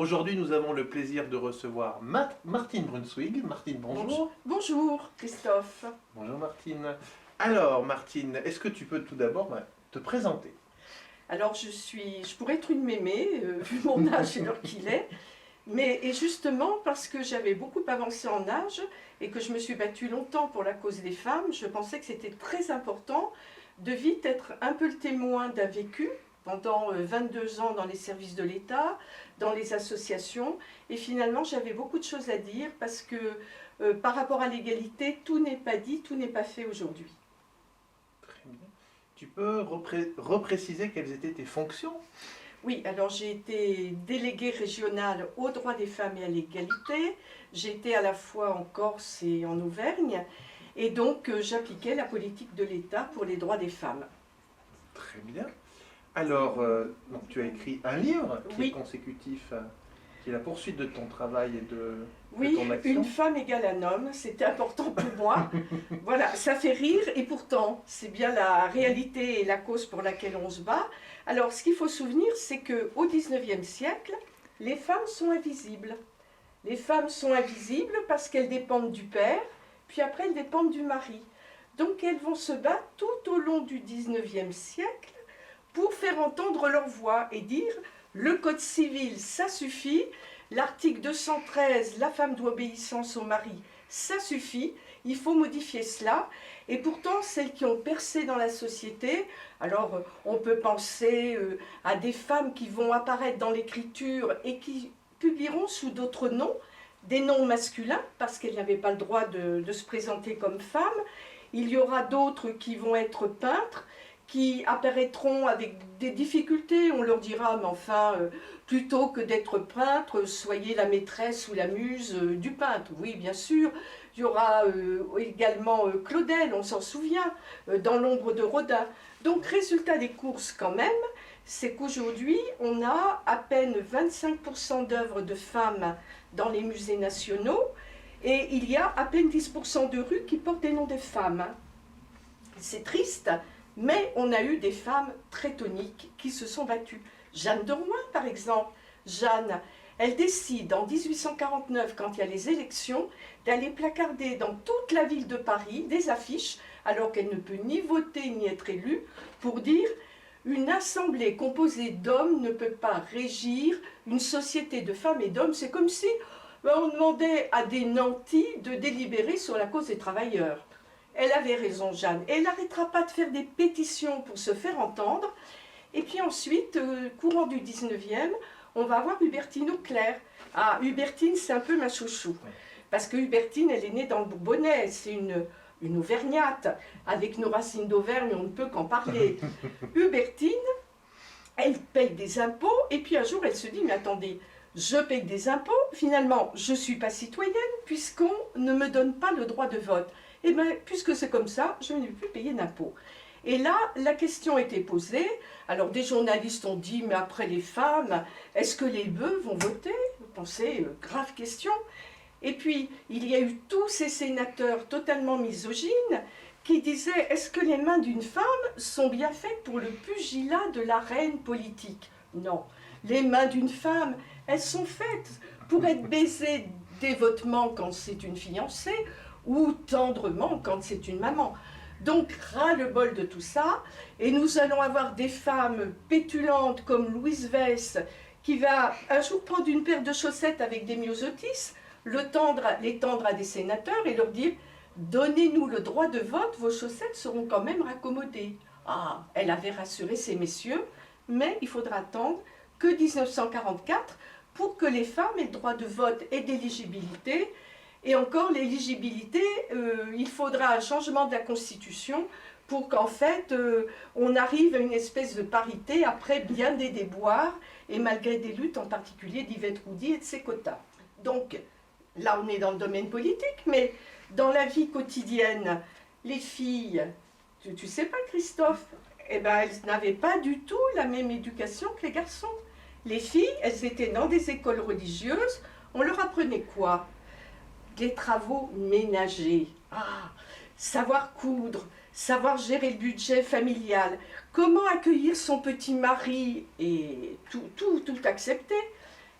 aujourd'hui nous avons le plaisir de recevoir Martine Brunswig. Martine, bonjour. Bonjour Christophe. Bonjour Martine. Alors Martine, est-ce que tu peux tout d'abord te présenter? Alors je pourrais être une mémé, vu mon âge et l'heure qu'il est, et justement parce que j'avais beaucoup avancé en âge et que je me suis battue longtemps pour la cause des femmes, je pensais que c'était très important de vite être un peu le témoin d'un vécu pendant 22 ans dans les services de l'État, dans les associations, et finalement j'avais beaucoup de choses à dire parce que par rapport à l'égalité, tout n'est pas dit, tout n'est pas fait aujourd'hui. Très bien. Tu peux repréciser quelles étaient tes fonctions? Oui, alors j'ai été déléguée régionale aux droits des femmes et à l'égalité. J'étais à la fois en Corse et en Auvergne, et donc j'appliquais la politique de l'État pour les droits des femmes. Très bien. Alors, donc, tu as écrit un livre qui est consécutif, qui est la poursuite de ton travail et de ton action. Une femme égale un homme, c'était important pour moi. Voilà, ça fait rire et pourtant, c'est bien la réalité et la cause pour laquelle on se bat. Alors, ce qu'il faut se souvenir, c'est qu'au XIXe siècle, les femmes sont invisibles. Les femmes sont invisibles parce qu'elles dépendent du père, puis après elles dépendent du mari. Donc elles vont se battre tout au long du XIXe siècle pour faire entendre leur voix et dire « le code civil, ça suffit », l'article 213 « la femme doit obéissance au mari », ça suffit, il faut modifier cela. Et pourtant, celles qui ont percé dans la société, alors on peut penser à des femmes qui vont apparaître dans l'écriture et qui publieront sous d'autres noms, des noms masculins, parce qu'elles n'avaient pas le droit de se présenter comme femmes. Il y aura d'autres qui vont être peintres, qui apparaîtront avec des difficultés, on leur dira, mais enfin, plutôt que d'être peintre, soyez la maîtresse ou la muse du peintre. Oui, bien sûr. Il y aura également Claudel, on s'en souvient, dans l'ombre de Rodin. Donc, résultat des courses quand même, c'est qu'aujourd'hui, on a à peine 25% d'œuvres de femmes dans les musées nationaux, et il y a à peine 10% de rues qui portent des noms des femmes. C'est triste. Mais on a eu des femmes très toniques qui se sont battues. Jeanne de Rouen, par exemple. Jeanne, elle décide en 1849, quand il y a les élections, d'aller placarder dans toute la ville de Paris des affiches, alors qu'elle ne peut ni voter ni être élue, pour dire « une assemblée composée d'hommes ne peut pas régir une société de femmes et d'hommes ». C'est comme si on demandait à des nantis de délibérer sur la cause des travailleurs. Elle avait raison, Jeanne. Elle n'arrêtera pas de faire des pétitions pour se faire entendre. Et puis ensuite, courant du 19e, on va voir Hubertine Auclair. Ah, Hubertine, c'est un peu ma chouchou. Parce que Hubertine, elle est née dans le Bourbonnais. C'est une Auvergnate. Avec nos racines d'Auvergne, on ne peut qu'en parler. Hubertine, elle paye des impôts. Et puis un jour, elle se dit, mais attendez, je paye des impôts. Finalement, je ne suis pas citoyenne puisqu'on ne me donne pas le droit de vote. Eh bien, puisque c'est comme ça, je ne vais plus payer d'impôts. Et là, la question était posée. Alors, des journalistes ont dit, mais après les femmes, est-ce que les bœufs vont voter? Vous pensez, grave question. Et puis, il y a eu tous ces sénateurs totalement misogynes qui disaient, est-ce que les mains d'une femme sont bien faites pour le pugilat de la reine politique? Non. Les mains d'une femme, elles sont faites pour être baisées dévotement quand c'est une fiancée, ou tendrement quand c'est une maman. Donc, ras-le-bol de tout ça, et nous allons avoir des femmes pétulantes comme Louise Weiss, qui va un jour prendre une paire de chaussettes avec des myosotis, les tendre à des sénateurs et leur dire « Donnez-nous le droit de vote, vos chaussettes seront quand même raccommodées ». Ah, elle avait rassuré ces messieurs, mais il faudra attendre que 1944 pour que les femmes aient le droit de vote et d'éligibilité. Et encore, l'éligibilité, il faudra un changement de la Constitution pour qu'en fait, on arrive à une espèce de parité après bien des déboires et malgré des luttes, en particulier d'Yvette Roudy et de ses quotas. Donc, là, on est dans le domaine politique, mais dans la vie quotidienne, les filles, tu sais pas, Christophe, eh ben, elles n'avaient pas du tout la même éducation que les garçons. Les filles, elles étaient dans des écoles religieuses, on leur apprenait quoi? Les travaux ménagers, savoir coudre, savoir gérer le budget familial, comment accueillir son petit mari et tout accepter.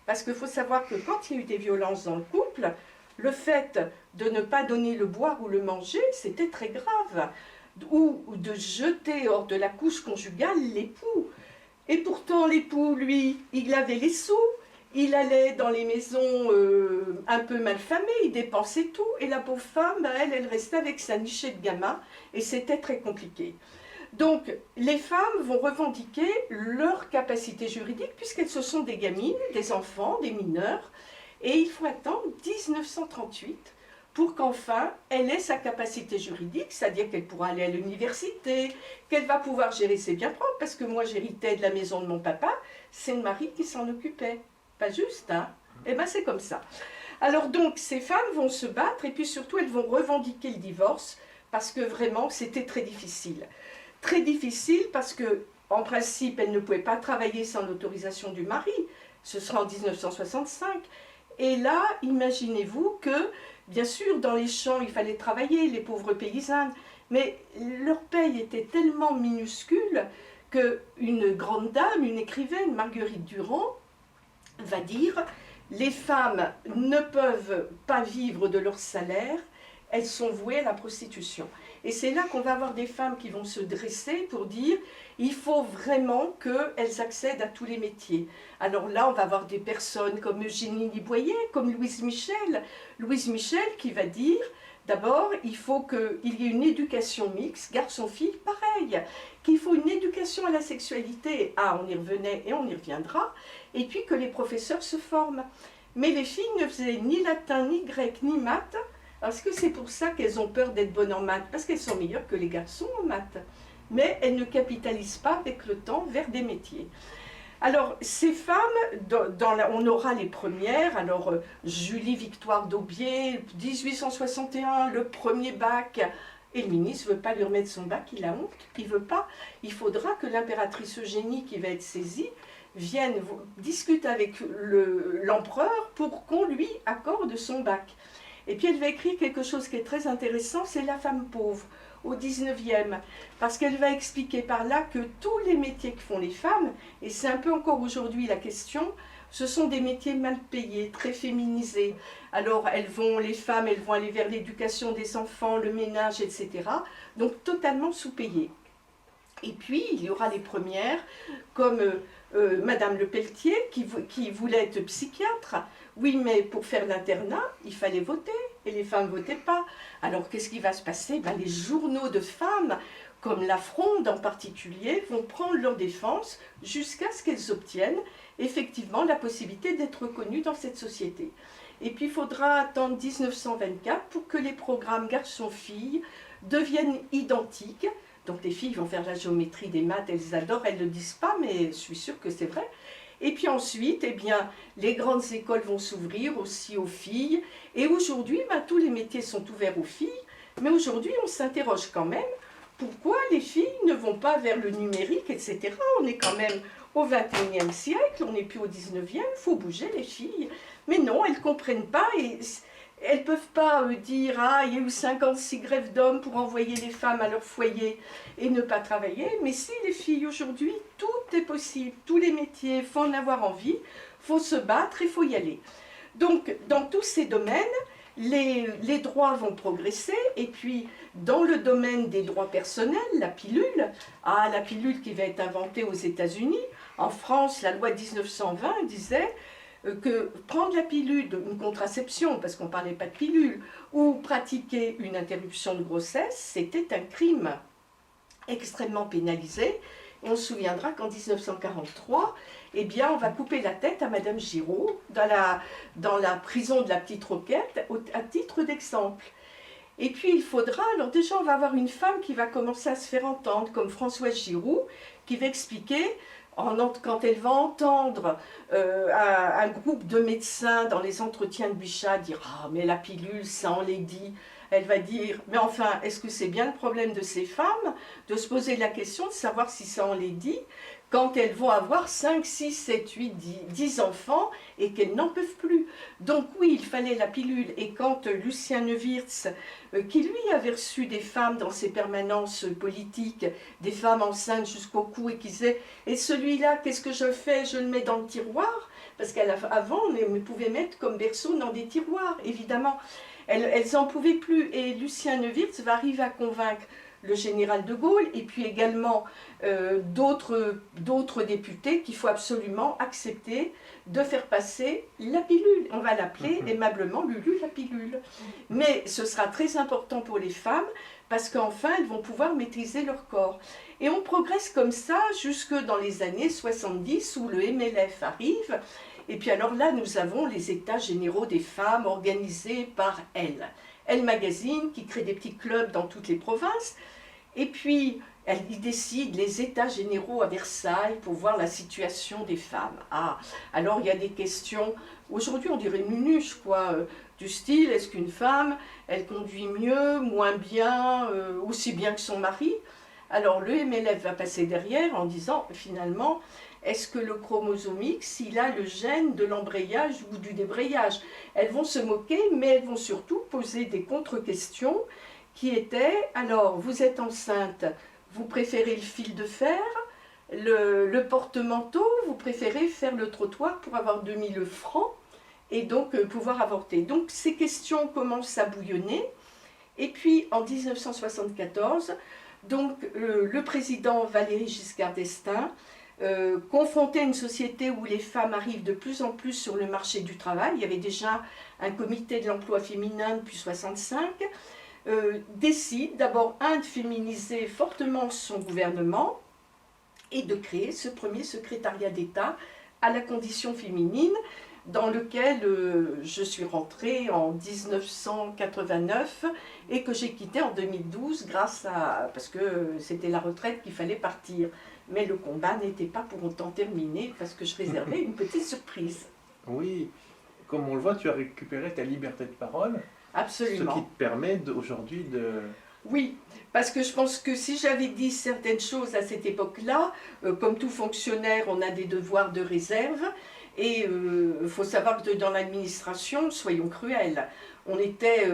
Parce qu'il faut savoir que quand il y a eu des violences dans le couple, le fait de ne pas donner le boire ou le manger, c'était très grave. Ou de jeter hors de la couche conjugale l'époux. Et pourtant, l'époux, lui, il avait les sous, il allait dans les maisons un peu malfamées, il dépensait tout, et la pauvre femme, elle restait avec sa nichée de gamins, et c'était très compliqué. Donc, les femmes vont revendiquer leur capacité juridique, puisqu'elles se sont des gamines, des enfants, des mineurs, et il faut attendre 1938 pour qu'enfin elle ait sa capacité juridique, c'est-à-dire qu'elle pourra aller à l'université, qu'elle va pouvoir gérer ses biens propres, parce que moi j'héritais de la maison de mon papa, c'est le mari qui s'en occupait. Pas juste, hein? Eh bien c'est comme ça. Alors donc ces femmes vont se battre, et puis surtout elles vont revendiquer le divorce, parce que vraiment c'était très difficile. Très difficile parce que, en principe, elles ne pouvaient pas travailler sans l'autorisation du mari. Ce sera en 1965. Et là, imaginez-vous que, bien sûr, dans les champs, il fallait travailler, les pauvres paysannes, mais leur paye était tellement minuscule qu'une grande dame, une écrivaine, Marguerite Durand, va dire « Les femmes ne peuvent pas vivre de leur salaire, elles sont vouées à la prostitution ». Et c'est là qu'on va avoir des femmes qui vont se dresser pour dire il faut vraiment qu'elles accèdent à tous les métiers. Alors là, on va avoir des personnes comme Eugénie Boyer, comme Louise Michel. Louise Michel qui va dire d'abord, il faut qu'il y ait une éducation mixte, garçon-fille, pareil. Qu'il faut une éducation à la sexualité, on y revenait et on y reviendra, et puis que les professeurs se forment. Mais les filles ne faisaient ni latin, ni grec, ni maths. Est-ce que c'est pour ça qu'elles ont peur d'être bonnes en maths? Parce qu'elles sont meilleures que les garçons en maths. Mais elles ne capitalisent pas avec le temps vers des métiers. Alors, ces femmes, on aura les premières. Alors, Julie Victoire d'Aubier, 1861, le premier bac. Et le ministre ne veut pas lui remettre son bac, il a honte, il ne veut pas. Il faudra que l'impératrice Eugénie, qui va être saisie, vienne discuter avec l'empereur pour qu'on lui accorde son bac. Et puis elle va écrire quelque chose qui est très intéressant, c'est la femme pauvre, au 19e, parce qu'elle va expliquer par là que tous les métiers que font les femmes, et c'est un peu encore aujourd'hui la question, ce sont des métiers mal payés, très féminisés. Alors les femmes, elles vont aller vers l'éducation des enfants, le ménage, etc. Donc totalement sous-payées. Et puis il y aura les premières, comme Madame Lepelletier, qui voulait être psychiatre. Oui, mais pour faire l'internat, il fallait voter, et les femmes ne votaient pas. Alors, qu'est-ce qui va se passer? Les journaux de femmes, comme La Fronde en particulier, vont prendre leur défense jusqu'à ce qu'elles obtiennent effectivement la possibilité d'être reconnues dans cette société. Et puis, il faudra attendre 1924 pour que les programmes garçons-filles deviennent identiques. Donc, les filles vont faire la géométrie, des maths, elles adorent, elles ne le disent pas, mais je suis sûre que c'est vrai. Et puis ensuite, eh bien, les grandes écoles vont s'ouvrir aussi aux filles. Et aujourd'hui, tous les métiers sont ouverts aux filles. Mais aujourd'hui, on s'interroge quand même, pourquoi les filles ne vont pas vers le numérique, etc. On est quand même au XXIe siècle, on n'est plus au XIXe, il faut bouger les filles. Mais non, elles ne comprennent pas et elles ne peuvent pas dire « il y a eu 56 grèves d'hommes pour envoyer les femmes à leur foyer et ne pas travailler ». Mais si les filles aujourd'hui, tout est possible, tous les métiers, il faut en avoir envie, il faut se battre, il faut y aller. Donc, dans tous ces domaines, les droits vont progresser, et puis dans le domaine des droits personnels, la pilule qui va être inventée aux États-Unis. En France, la loi de 1920 disait que prendre la pilule, une contraception, parce qu'on ne parlait pas de pilule, ou pratiquer une interruption de grossesse, c'était un crime extrêmement pénalisé. Et on se souviendra qu'en 1943, eh bien, on va couper la tête à Madame Giraud dans la prison de la Petite Roquette, à titre d'exemple. Et puis il faudra, alors déjà on va avoir une femme qui va commencer à se faire entendre, comme Françoise Giroud, qui va expliquer, quand elle va entendre un groupe de médecins dans les entretiens de Bichat dire « Ah, mais la pilule, ça enlaidit », elle va dire « Mais enfin, est-ce que c'est bien le problème de ces femmes de se poser la question de savoir si ça enlaidit quand elles vont avoir 5, 6, 7, 8, 10 enfants et qu'elles n'en peuvent plus. » Donc oui, il fallait la pilule. Et quand Lucien Neuwirth, qui lui avait reçu des femmes dans ses permanences politiques, des femmes enceintes jusqu'au cou, et qui disait « Et celui-là, qu'est-ce que je fais? Je le mets dans le tiroir ?» parce qu'avant, on pouvait mettre comme berceau dans des tiroirs, évidemment. Elles n'en pouvaient plus, et Lucien Neuwirth va arriver à convaincre le général de Gaulle, et puis également d'autres députés qu'il faut absolument accepter de faire passer la pilule. On va l'appeler aimablement Lulu la pilule. Mais ce sera très important pour les femmes, parce qu'enfin, elles vont pouvoir maîtriser leur corps. Et on progresse comme ça jusque dans les années 70, où le MLF arrive. Et puis alors là, nous avons les états généraux des femmes organisés par Elle. Elle Magazine, qui crée des petits clubs dans toutes les provinces. Et puis, il décide les états généraux à Versailles pour voir la situation des femmes. Ah, alors il y a des questions, aujourd'hui on dirait nunuche, quoi, du style, est-ce qu'une femme, elle conduit mieux, moins bien, aussi bien que son mari? Alors le MLF va passer derrière en disant, finalement, est-ce que le chromosome X, il a le gène de l'embrayage ou du débrayage? Elles vont se moquer, mais elles vont surtout poser des contre-questions qui étaient, alors vous êtes enceinte, vous préférez le fil de fer, le porte-manteau, vous préférez faire le trottoir pour avoir 2000 francs et donc pouvoir avorter. Donc ces questions commencent à bouillonner. Et puis en 1974, donc, le président Valéry Giscard d'Estaing, confronté à une société où les femmes arrivent de plus en plus sur le marché du travail, il y avait déjà un comité de l'emploi féminin depuis 1965, décide d'abord, de féminiser fortement son gouvernement et de créer ce premier secrétariat d'État à la condition féminine, dans lequel je suis rentrée en 1989 et que j'ai quitté en 2012 parce que c'était la retraite qu'il fallait partir. Mais le combat n'était pas pour autant terminé parce que je réservais une petite surprise. Oui, comme on le voit, tu as récupéré ta liberté de parole. Absolument. Ce qui te permet aujourd'hui de... Oui, parce que je pense que si j'avais dit certaines choses à cette époque-là, comme tout fonctionnaire, on a des devoirs de réserve. Et il faut savoir que dans l'administration, soyons cruels, on était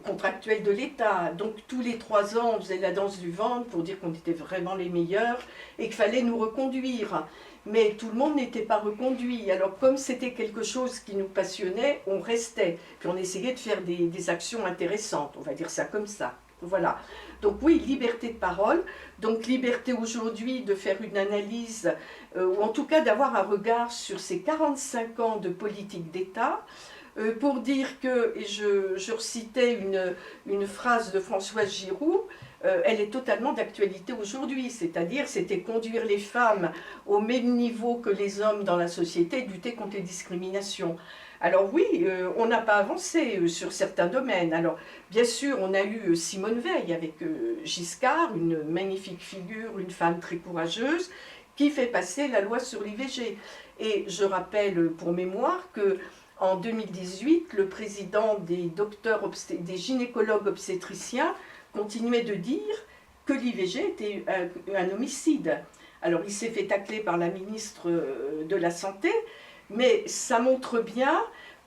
contractuel de l'État. Donc tous les 3 ans, on faisait la danse du ventre pour dire qu'on était vraiment les meilleurs et qu'il fallait nous reconduire. Mais tout le monde n'était pas reconduit. Alors comme c'était quelque chose qui nous passionnait, on restait. Puis on essayait de faire des actions intéressantes, on va dire ça comme ça. Voilà. Donc oui, liberté de parole, donc liberté aujourd'hui de faire une analyse, ou en tout cas d'avoir un regard sur ces 45 ans de politique d'État, pour dire que, et je recitais une phrase de Françoise Giroud, elle est totalement d'actualité aujourd'hui, c'est-à-dire c'était conduire les femmes au même niveau que les hommes dans la société, lutter contre les discriminations. Alors oui, on n'a pas avancé sur certains domaines. Alors bien sûr, on a eu Simone Veil avec Giscard, une magnifique figure, une femme très courageuse, qui fait passer la loi sur l'IVG. Et je rappelle pour mémoire que en 2018, le président des gynécologues obstétriciens continuait de dire que l'IVG était un homicide. Alors il s'est fait tacler par la ministre de la Santé, mais ça montre bien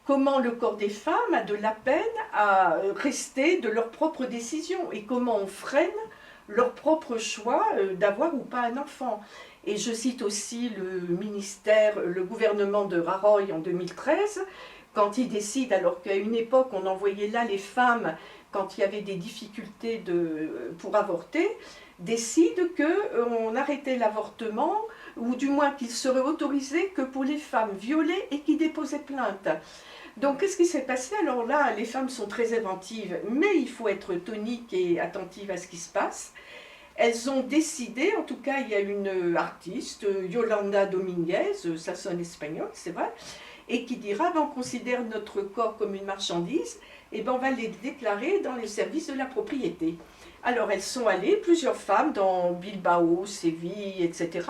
comment le corps des femmes a de la peine à rester de leur propre décision et comment on freine leur propre choix d'avoir ou pas un enfant. Et je cite aussi le gouvernement de Rajoy en 2013, quand il décide, alors qu'à une époque on envoyait là les femmes quand il y avait des difficultés pour avorter, décide qu'on arrêtait l'avortement, ou du moins qu'il serait autorisé que pour les femmes violées et qui déposaient plainte. Donc qu'est-ce qui s'est passé? Alors là, les femmes sont très inventives, mais il faut être tonique et attentive à ce qui se passe. Elles ont décidé, en tout cas il y a une artiste, Yolanda Dominguez, ça sonne espagnol, c'est vrai, et qui dira, on considère notre corps comme une marchandise, et on va les déclarer dans les services de la propriété. Alors elles sont allées, plusieurs femmes, dans Bilbao, Séville, etc.,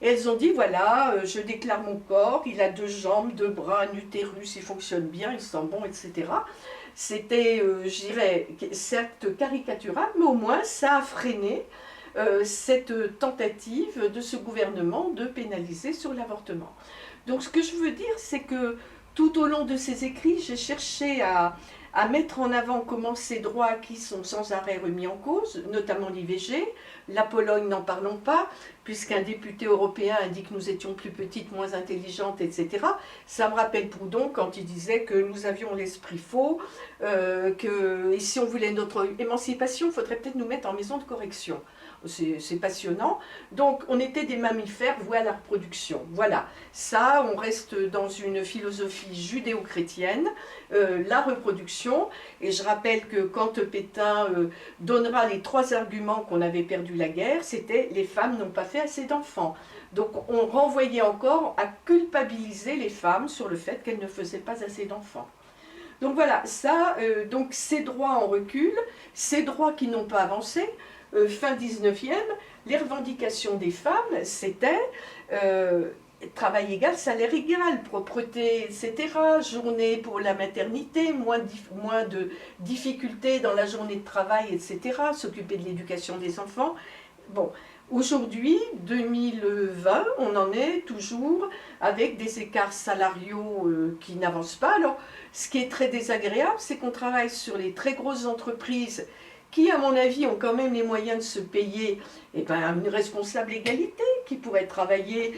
et elles ont dit, voilà, je déclare mon corps, il a 2 jambes, 2 bras, un utérus, il fonctionne bien, il sent bon, etc. C'était, je dirais, certes caricatural, mais au moins ça a freiné cette tentative de ce gouvernement de pénaliser sur l'avortement. Donc ce que je veux dire, c'est que tout au long de ces écrits, j'ai cherché à mettre en avant comment ces droits acquis sont sans arrêt remis en cause, notamment l'IVG, la Pologne, n'en parlons pas, puisqu'un député européen a dit que nous étions plus petites, moins intelligentes, etc. Ça me rappelle Proudhon quand il disait que nous avions l'esprit faux, et si on voulait notre émancipation, il faudrait peut-être nous mettre en maison de correction. C'est passionnant. Donc, on était des mammifères voués à la reproduction. Voilà. Ça, on reste dans une philosophie judéo-chrétienne, la reproduction. Et je rappelle que quand Pétain donnera les 3 arguments qu'on avait perdu la guerre, c'était les femmes n'ont pas fait assez d'enfants. Donc, on renvoyait encore à culpabiliser les femmes sur le fait qu'elles ne faisaient pas assez d'enfants. Donc voilà, ça, donc ces droits en recul, ces droits qui n'ont pas avancé. Fin 19e, les revendications des femmes, c'était travail égal, salaire égal, propreté, etc., journée pour la maternité, moins de difficultés dans la journée de travail, etc., s'occuper de l'éducation des enfants. Bon, aujourd'hui, 2020, on en est toujours avec des écarts salariaux qui n'avancent pas. Alors, ce qui est très désagréable, c'est qu'on travaille sur les très grosses entreprises qui, à mon avis, ont quand même les moyens de se payer une responsable égalité, qui pourrait travailler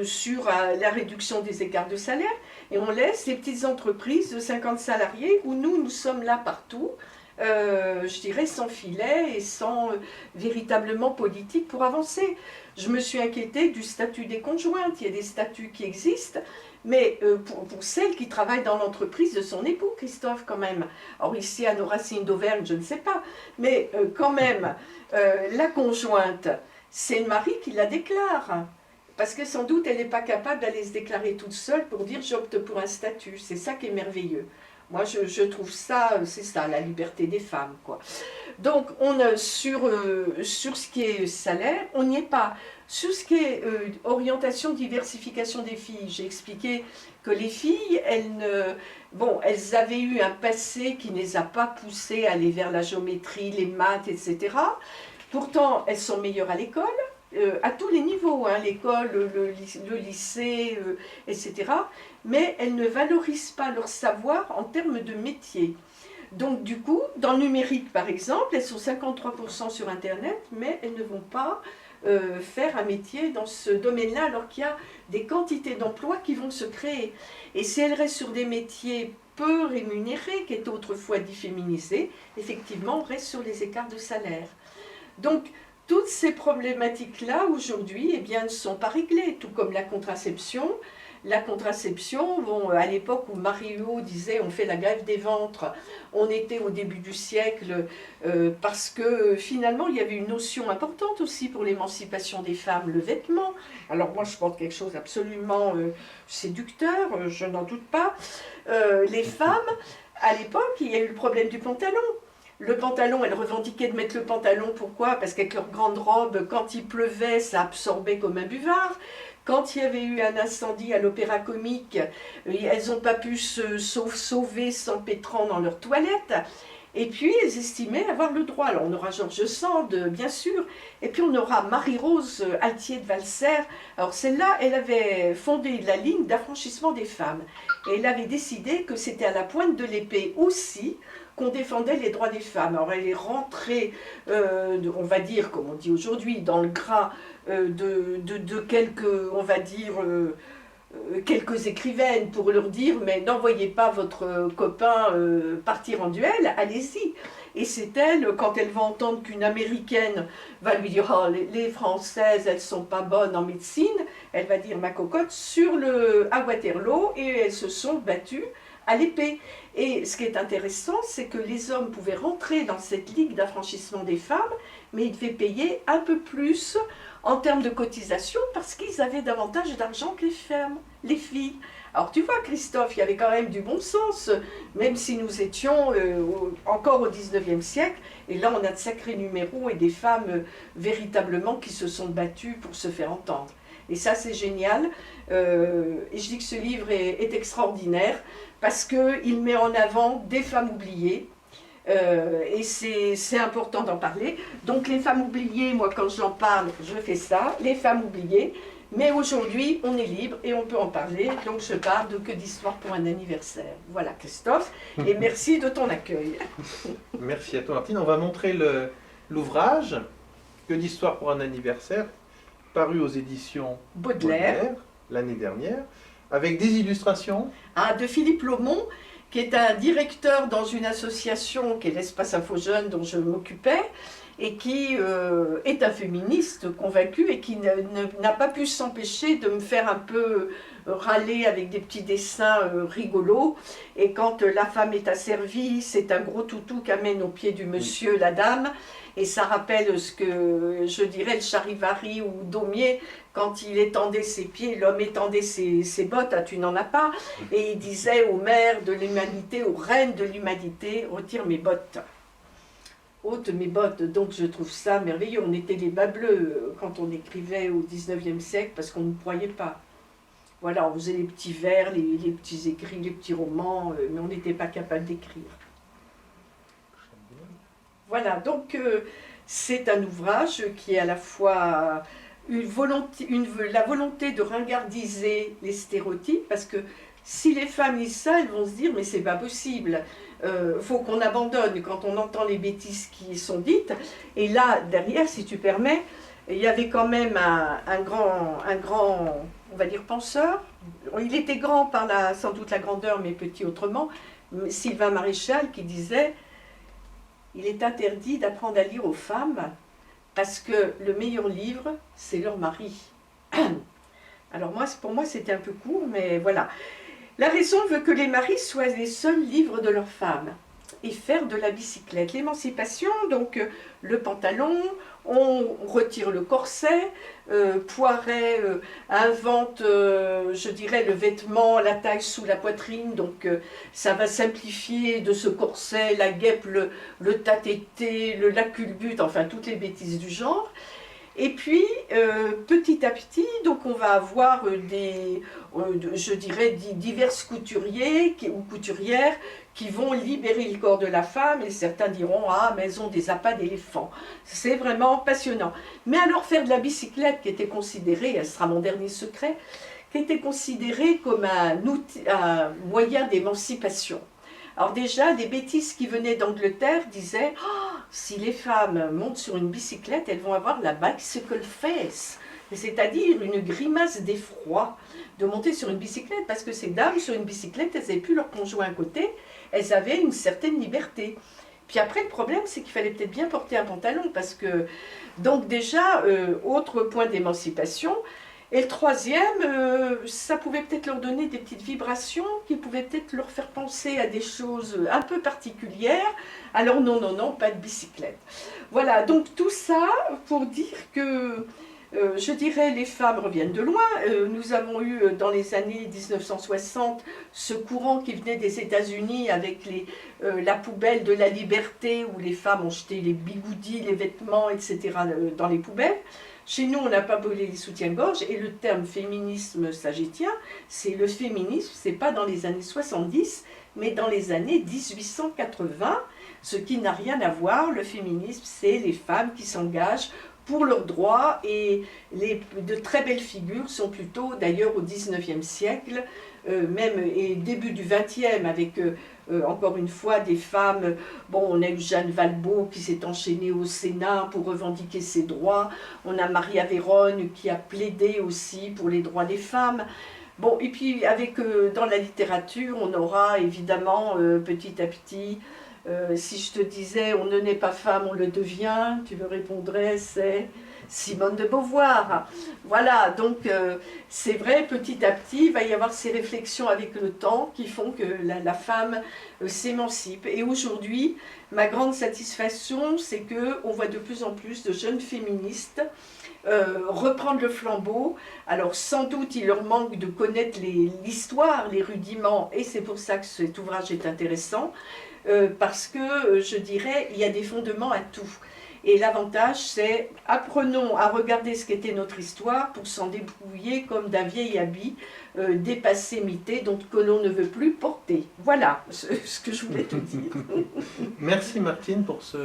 sur la réduction des écarts de salaire, et on laisse les petites entreprises de 50 salariés, où nous sommes là partout, je dirais sans filet et sans véritablement politique pour avancer. Je me suis inquiétée du statut des conjointes, il y a des statuts qui existent, mais pour celle qui travaille dans l'entreprise de son époux, Christophe, quand même. Or ici, à nos racines d'Auvergne, je ne sais pas, mais quand même, la conjointe, c'est le mari qui la déclare. Parce que sans doute, elle n'est pas capable d'aller se déclarer toute seule pour dire « j'opte pour un statut ». C'est ça qui est merveilleux. Moi, je trouve ça, c'est ça, la liberté des femmes, quoi. Donc, sur ce qui est salaire, on n'y est pas. Sur ce qui est orientation, diversification des filles, j'ai expliqué que les filles, elles avaient eu un passé qui ne les a pas poussées à aller vers la géométrie, les maths, etc. Pourtant, elles sont meilleures à l'école. À tous les niveaux, hein, l'école, le lycée, etc. Mais elles ne valorisent pas leur savoir en termes de métier. Donc du coup, dans le numérique par exemple, elles sont 53% sur Internet, mais elles ne vont pas faire un métier dans ce domaine-là, alors qu'il y a des quantités d'emplois qui vont se créer. Et si elles restent sur des métiers peu rémunérés, qui étaient autrefois déféminisés, effectivement, on reste sur les écarts de salaire. Donc, toutes ces problématiques-là, aujourd'hui, ne sont pas réglées, tout comme la contraception. La contraception, à l'époque où Marie-Huot disait on fait la grève des ventres, on était au début du siècle, parce que finalement, il y avait une notion importante aussi pour l'émancipation des femmes, le vêtement. Alors moi, je porte quelque chose d'absolument séducteur, je n'en doute pas. Les femmes, à l'époque, il y a eu le problème du pantalon. Le pantalon, elles revendiquaient de mettre le pantalon, pourquoi? Parce qu'avec leur grande robe, quand il pleuvait, ça absorbait comme un buvard. Quand il y avait eu un incendie à l'Opéra Comique, elles n'ont pas pu se sauver sans pétrant dans leurs toilettes. Et puis, elles estimaient avoir le droit. Alors, on aura George Sand, bien sûr. Et puis, on aura Marie-Rose Altier de Valserres. Alors, celle-là, elle avait fondé la ligne d'affranchissement des femmes. Et elle avait décidé que c'était à la pointe de l'épée aussi qu'on défendait les droits des femmes. Alors, elle est rentrée, on va dire, comme on dit aujourd'hui, dans le gras de quelques, on va dire, quelques écrivaines pour leur dire mais n'envoyez pas votre copain partir en duel, allez-y. Et c'est elle, quand elle va entendre qu'une américaine va lui dire oh, les françaises elles sont pas bonnes en médecine, elle va dire ma cocotte à Waterloo, et elles se sont battues à l'épée. Et ce qui est intéressant, c'est que les hommes pouvaient rentrer dans cette ligue d'affranchissement des femmes, mais ils devaient payer un peu plus en termes de cotisation parce qu'ils avaient davantage d'argent que les femmes, les filles. Alors tu vois Christophe, il y avait quand même du bon sens, même si nous étions encore au 19e siècle, et là on a de sacrés numéros et des femmes véritablement qui se sont battues pour se faire entendre. Et ça c'est génial, et je dis que ce livre est extraordinaire parce qu'il met en avant des femmes oubliées, et c'est important d'en parler. Donc les femmes oubliées, moi quand j'en parle, je fais ça, les femmes oubliées. Mais aujourd'hui, on est libre et on peut en parler. Donc je parle de Que d'histoire pour un anniversaire. Voilà Christophe, et merci de ton accueil. Merci à toi Martine. On va montrer l'ouvrage Que d'histoire pour un anniversaire. paru aux éditions Baudelaire, l'année dernière, avec des illustrations. De Philippe Laumont, qui est un directeur dans une association qui est l'Espace Info Jeunes dont je m'occupais, et qui est un féministe convaincu et qui n'a pas pu s'empêcher de me faire un peu râler avec des petits dessins rigolos. Et quand la femme est asservie, c'est un gros toutou qu'amène au pied du monsieur, la dame. Et ça rappelle ce que je dirais le Charivari ou Daumier, quand il étendait ses pieds, l'homme étendait ses bottes, ah, tu n'en as pas. Et il disait aux mères de l'humanité, aux reines de l'humanité, retire mes bottes. Ôte mes bottes. Donc je trouve ça merveilleux. On était les bas bleus quand on écrivait au 19e siècle parce qu'on ne croyait pas. Voilà, on faisait les petits vers, les petits écrits, les petits romans, mais on n'était pas capable d'écrire. Voilà, donc c'est un ouvrage qui est à la fois la volonté de ringardiser les stéréotypes, parce que si les femmes lisent ça, elles vont se dire mais c'est pas possible, faut qu'on abandonne quand on entend les bêtises qui sont dites. Et là, derrière, si tu permets, il y avait quand même un grand, on va dire, penseur. Il était grand par sans doute la grandeur, mais petit autrement, Sylvain Maréchal, qui disait: il est interdit d'apprendre à lire aux femmes parce que le meilleur livre, c'est leur mari. Alors pour moi, c'était un peu court, mais voilà. La raison veut que les maris soient les seuls livres de leurs femmes et faire de la bicyclette. L'émancipation, donc le pantalon, on retire le corset, Poiret invente, je dirais, le vêtement, la taille sous la poitrine, donc ça va simplifier de ce corset, la guêpe, le tatété, la culbute, enfin toutes les bêtises du genre. Et puis, petit à petit, donc on va avoir je dirais, diverses couturiers ou couturières qui vont libérer le corps de la femme, et certains diront: ah, mais elles ont des appâts d'éléphant. C'est vraiment passionnant. Mais alors faire de la bicyclette, qui était considérée, elle sera mon dernier secret, qui était considérée comme un moyen d'émancipation. Alors déjà, des bêtises qui venaient d'Angleterre disaient: oh, si les femmes montent sur une bicyclette, elles vont avoir la bicycle face, c'est-à-dire une grimace d'effroi de monter sur une bicyclette, parce que ces dames sur une bicyclette, elles n'avaient plus leur conjoint à côté, elles avaient une certaine liberté. Puis après, le problème, c'est qu'il fallait peut-être bien porter un pantalon, parce que, donc déjà, autre point d'émancipation. Et le troisième, ça pouvait peut-être leur donner des petites vibrations qui pouvaient peut-être leur faire penser à des choses un peu particulières. Alors non, non, non, pas de bicyclette. Voilà, donc tout ça pour dire que, je dirais, les femmes reviennent de loin. Nous avons eu dans les années 1960 ce courant qui venait des États-Unis avec la poubelle de la liberté, où les femmes ont jeté les bigoudis, les vêtements, etc. dans les poubelles. Chez nous, on n'a pas brûlé les soutiens-gorge, et le terme féminisme sagittien, c'est le féminisme, c'est pas dans les années 70, mais dans les années 1880, ce qui n'a rien à voir. Le féminisme, c'est les femmes qui s'engagent pour leurs droits, et de très belles figures sont plutôt, d'ailleurs, au 19e siècle, même et début du 20e, avec encore une fois des femmes. Bon, on a eu Jeanne Valbot qui s'est enchaînée au Sénat pour revendiquer ses droits. On a Maria Véronne qui a plaidé aussi pour les droits des femmes. Bon, et puis dans la littérature, on aura évidemment petit à petit, si je te disais on ne naît pas femme, on le devient, tu me répondrais c'est Simone de Beauvoir. Voilà, donc c'est vrai, petit à petit, il va y avoir ces réflexions avec le temps qui font que la femme s'émancipe. Et aujourd'hui, ma grande satisfaction, c'est qu'on voit de plus en plus de jeunes féministes reprendre le flambeau. Alors sans doute il leur manque de connaître l'histoire, les rudiments, et c'est pour ça que cet ouvrage est intéressant, parce que je dirais, il y a des fondements à tout. Et l'avantage, c'est apprenons à regarder ce qu'était notre histoire pour s'en débrouiller comme d'un vieil habit dépassé, mité, que l'on ne veut plus porter. Voilà ce que je voulais te dire. Merci Martine pour ce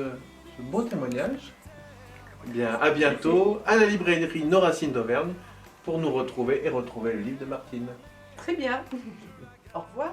beau témoignage. Bien, à bientôt à la librairie Nos Racines d'Auvergne pour nous retrouver et retrouver le livre de Martine. Très bien. Au revoir.